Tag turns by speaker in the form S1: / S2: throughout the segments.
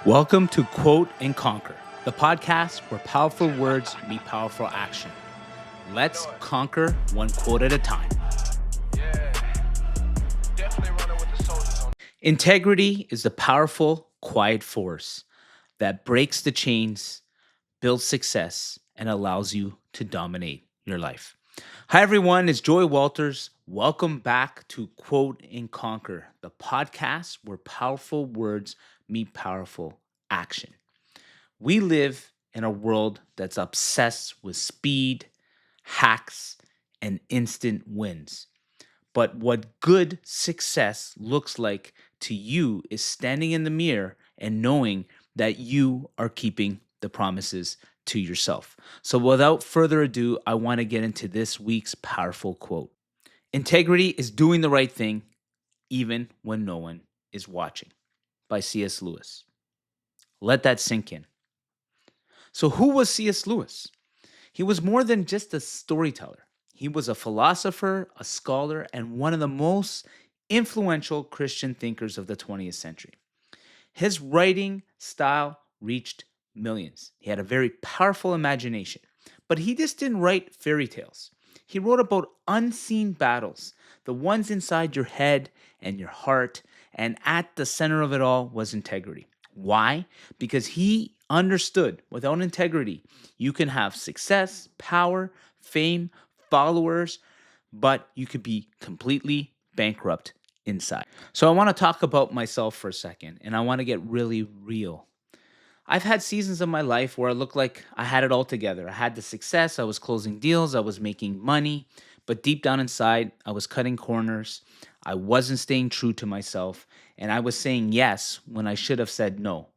S1: Welcome to Quote and Conquer, the podcast where powerful words meet powerful action. Let's conquer one quote at a time. Integrity is the powerful, quiet force that breaks the chains, builds success, and allows you to dominate your life. Hi, everyone. It's Joy Walters. Welcome back to Quote and Conquer, the podcast where powerful words meet powerful action. We live in a world that's obsessed with speed, hacks, and instant wins. But what good success looks like to you is standing in the mirror and knowing that you are keeping the promises to yourself. So without further ado, I want to get into this week's powerful quote. Integrity is doing the right thing even when no one is watching, by C.S. Lewis. Let that sink in. So who was C.S. Lewis? He was more than just a storyteller. He was a philosopher, a scholar, and one of the most influential Christian thinkers of the 20th century. His writing style reached millions. He had a very powerful imagination, but he just didn't write fairy tales. He wrote about unseen battles, the ones inside your head and your heart, and at the center of it all was integrity. Why? Because he understood without integrity, you can have success, power, fame, followers, but you could be completely bankrupt inside. So I want to talk about myself for a second, and I want to get really real. I've had seasons of my life where I looked like I had it all together. I had the success, I was closing deals, I was making money, but deep down inside, I was cutting corners. I wasn't staying true to myself, and I was saying yes when I should have said no.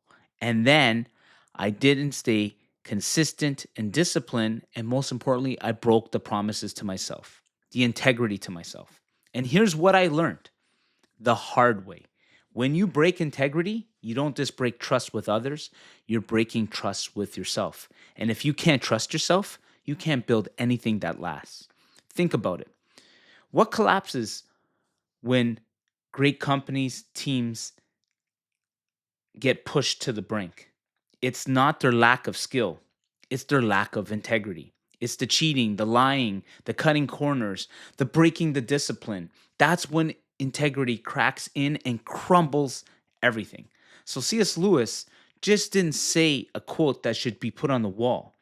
S1: And then I didn't stay consistent and disciplined, and most importantly, I broke the promises to myself, the integrity to myself. And here's what I learned the hard way. When you break integrity, you don't just break trust with others, you're breaking trust with yourself. And if you can't trust yourself, you can't build anything that lasts. Think about it. What collapses when great companies, teams get pushed to the brink? It's not their lack of skill, it's their lack of integrity. It's the cheating, the lying, the cutting corners, the breaking the discipline. That's when integrity cracks in and crumbles everything. So C.S. Lewis just didn't say a quote that should be put on the wall.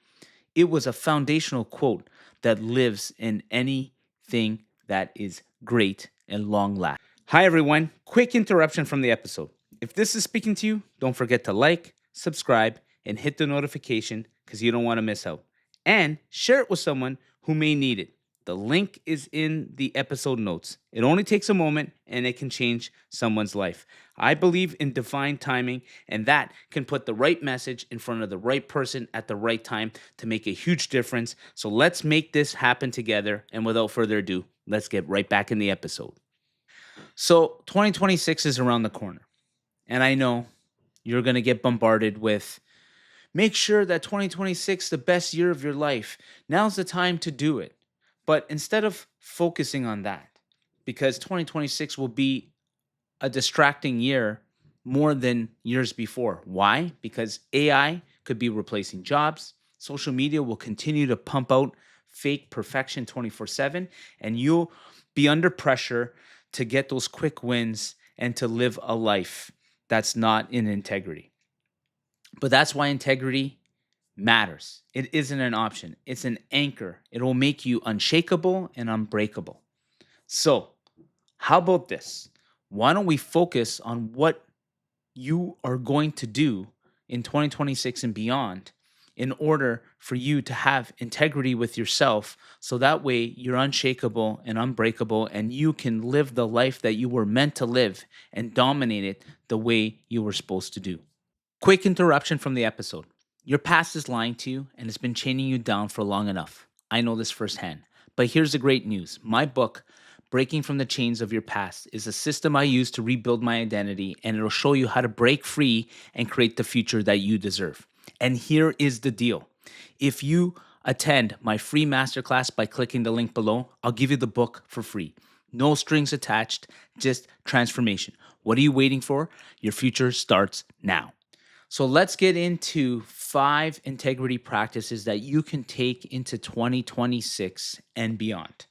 S1: It was a foundational quote that lives in anything that is great and long lasting. Hi, everyone. Quick interruption from the episode. If this is speaking to you, don't forget to like, subscribe, and hit the notification because you don't want to miss out. And share it with someone who may need it. The link is in the episode notes. It only takes a moment and it can change someone's life. I believe in divine timing, and that can put the right message in front of the right person at the right time to make a huge difference. So let's make this happen together. And without further ado, let's get right back in the episode. So 2026 is around the corner. And I know you're going to get bombarded with make sure that 2026 is the best year of your life. Now's the time to do it. But instead of focusing on that, because 2026 will be a distracting year more than years before. Why? Because AI could be replacing jobs. Social media will continue to pump out fake perfection 24/7, and you'll be under pressure to get those quick wins and to live a life that's not in integrity. But that's why integrity matters. It isn't an option. It's an anchor. It will make you unshakable and unbreakable. So, how about this? Why don't we focus on what you are going to do in 2026 and beyond in order for you to have integrity with yourself so that way you're unshakable and unbreakable and you can live the life that you were meant to live and dominate it the way you were supposed to do. Quick interruption from the episode. Your past is lying to you and it's been chaining you down for long enough. I know this firsthand. But here's the great news. My book, Breaking from the Chains of Your Past, is a system I use to rebuild my identity, and it'll show you how to break free and create the future that you deserve. And here is the deal. If you attend my free masterclass by clicking the link below, I'll give you the book for free. No strings attached, just transformation. What are you waiting for? Your future starts now. So let's get into 5 integrity practices that you can take into 2026 and beyond.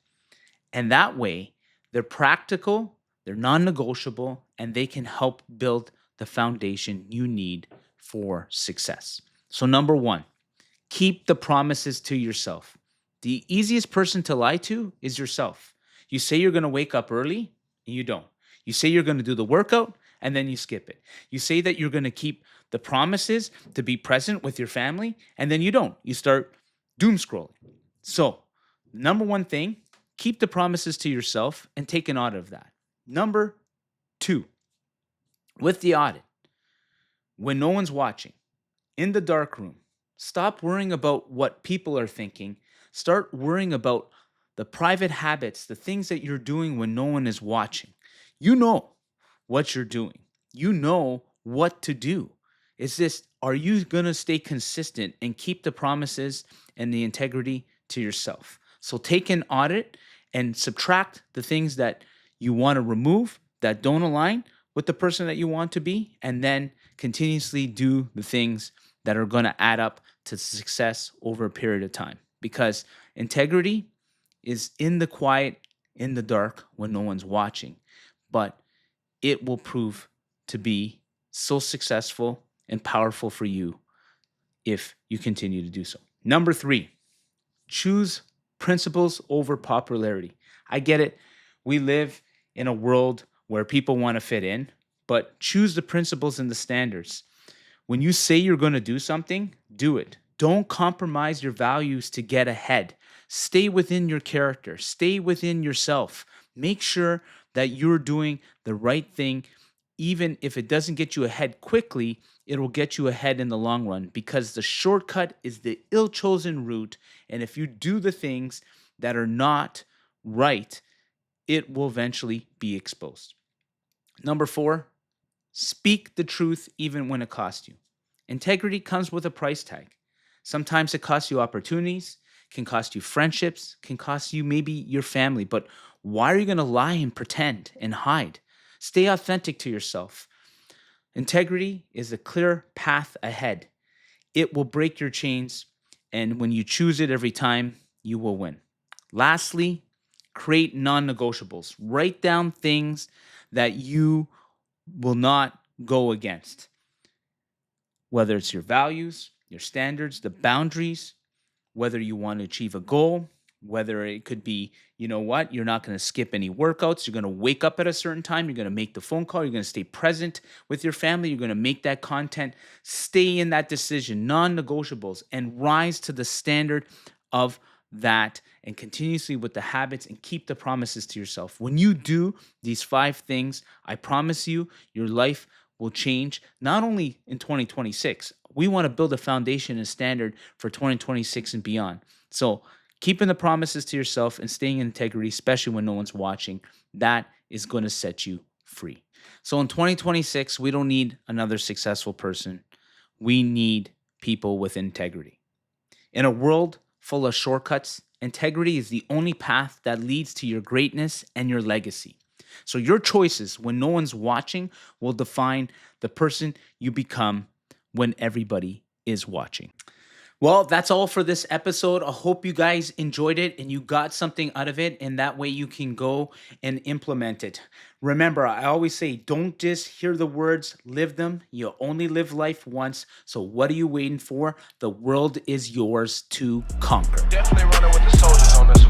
S1: And that way, they're practical, they're non negotiable, and they can help build the foundation you need for success. So, number 1, keep the promises to yourself. The easiest person to lie to is yourself. You say you're going to wake up early, and you don't. You say you're going to do the workout, and then you skip it. You say that you're going to keep the promises to be present with your family, and then you don't. You start doom scrolling. So, number 1 thing, keep the promises to yourself and take an audit of that. Number 2, with the audit, when no one's watching, in the dark room, stop worrying about what people are thinking. Start worrying about the private habits, the things that you're doing when no one is watching. You know what you're doing. You know what to do. It's this, are you going to stay consistent and keep the promises and the integrity to yourself? So take an audit and subtract the things that you want to remove that don't align with the person that you want to be, and then continuously do the things that are going to add up to success over a period of time. Because integrity is in the quiet, in the dark, when no one's watching, but it will prove to be so successful and powerful for you if you continue to do so. Number 3, choose principles over popularity. I get it. We live in a world where people want to fit in, but choose the principles and the standards. When you say you're going to do something, do it. Don't compromise your values to get ahead. Stay within your character. Stay within yourself. Make sure that you're doing the right thing. Even if it doesn't get you ahead quickly, it will get you ahead in the long run, because the shortcut is the ill-chosen route. And if you do the things that are not right, it will eventually be exposed. Number 4, speak the truth even when it costs you. Integrity comes with a price tag. Sometimes it costs you opportunities, can cost you friendships, can cost you maybe your family. But why are you going to lie and pretend and hide? Stay authentic to yourself. Integrity is a clear path ahead. It will break your chains, and when you choose it every time, you will win. Lastly, create non-negotiables. Write down things that you will not go against, whether it's your values, your standards, the boundaries, whether you want to achieve a goal, whether it could be, you know what, you're not going to skip any workouts, you're going to wake up at a certain time, you're going to make the phone call, you're going to stay present with your family, you're going to make that content, stay in that decision, non-negotiables, and rise to the standard of that, and continuously with the habits, and keep the promises to yourself. When you do these 5 things, I promise you, your life will change, not only in 2026. We want to build a foundation and standard for 2026 and beyond. So keeping the promises to yourself and staying in integrity, especially when no one's watching, that is going to set you free. So in 2026, we don't need another successful person. We need people with integrity. In a world full of shortcuts, integrity is the only path that leads to your greatness and your legacy. So your choices when no one's watching will define the person you become when everybody is watching. Well, that's all for this episode. I hope you guys enjoyed it and you got something out of it, and that way you can go and implement it. Remember, I always say, don't just hear the words, live them. You only live life once. So what are you waiting for? The world is yours to conquer. Definitely running with the soldiers on this one.